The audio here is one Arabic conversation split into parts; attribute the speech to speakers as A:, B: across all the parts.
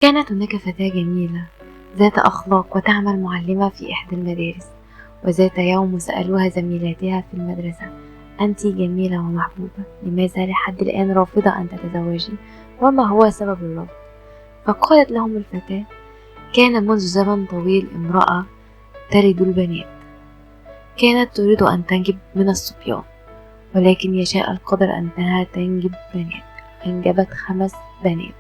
A: كانت هناك فتاة جميلة ذات أخلاق وتعمل معلمة في إحدى المدارس. وذات يوم سألوها زميلاتها في المدرسة: أنت جميلة ومحبوبة، لماذا لحد الآن رافضة أن تتزوجي؟ وما هو سبب الرفض؟ فقالت لهم الفتاة: كان منذ زمن طويل امرأة تلد البنات، كانت تريد أن تنجب من الصبيان، ولكن يشاء القدر أنها تنجب بنات. أنجبت 5 بنات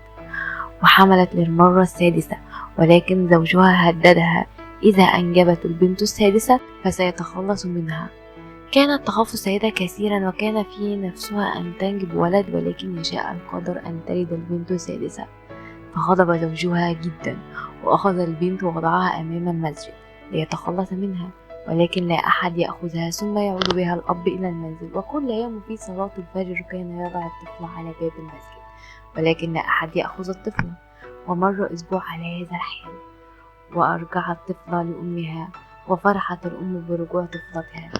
A: وحملت للمرة السادسة، ولكن زوجها هددها: إذا أنجبت البنت السادسة فسيتخلص منها. كانت تخاف السيدة كثيرا، وكان في نفسها أن تنجب ولد، ولكن يشاء القدر أن تلد البنت السادسة. فغضب زوجها جدا، وأخذ البنت ووضعها أمام المسجد ليتخلص منها، ولكن لا أحد يأخذها. ثم يعود بها الأب إلى المنزل، وكل يوم في صلاة الفجر كان يضع الطفل على باب المسجد، ولكن لا أحد يأخذ الطفل. ومر أسبوع على هذا الحال، وأرجعت الطفلة لأمها، وفرحت الأم برجوع طفلتها.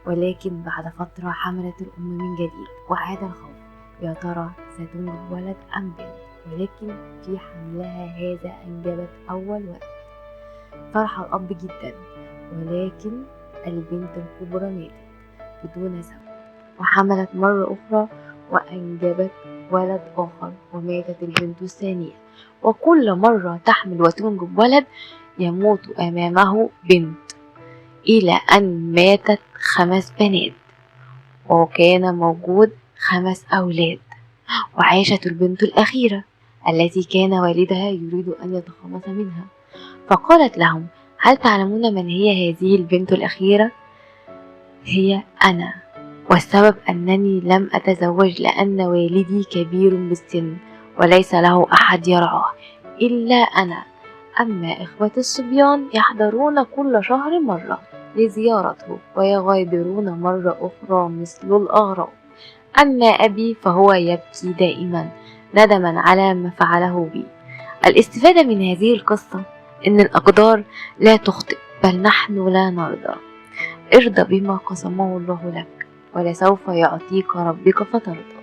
A: ولكن بعد فترة حملت الأم من جديد، وعاد الخوف: يا ترى ستنجب ولد أم بنت؟ ولكن في حملها هذا أنجبت أول ولد. فرح الأب جدا، ولكن البنت الكبرى ماتت بدون سبب. وحملت مرة أخرى وأنجبت ولد آخر، وماتت البنت الثانية. وكل مرة تحمل وتنجب ولد يموت أمامه بنت، إلى أن ماتت 5 بنات، وكان موجود 5 أولاد. وعاشت البنت الأخيرة التي كان والدها يريد أن يتخلص منها. فقالت لهم: هل تعلمون من هي هذه البنت الأخيرة؟ هي أنا، والسبب أنني لم أتزوج لأن والدي كبير بالسن وليس له أحد يرعاه إلا أنا. أما إخوة الصبيان يحضرون كل شهر مرة لزيارته، ويغادرون مرة أخرى مثل الأغراب. أما أبي فهو يبكي دائما ندما على ما فعله بي. الاستفادة من هذه القصة إن الأقدار لا تخطئ، بل نحن لا نرضى. ارضى بما قسمه الله لك، ولسوف يعطيك ربك فترضى.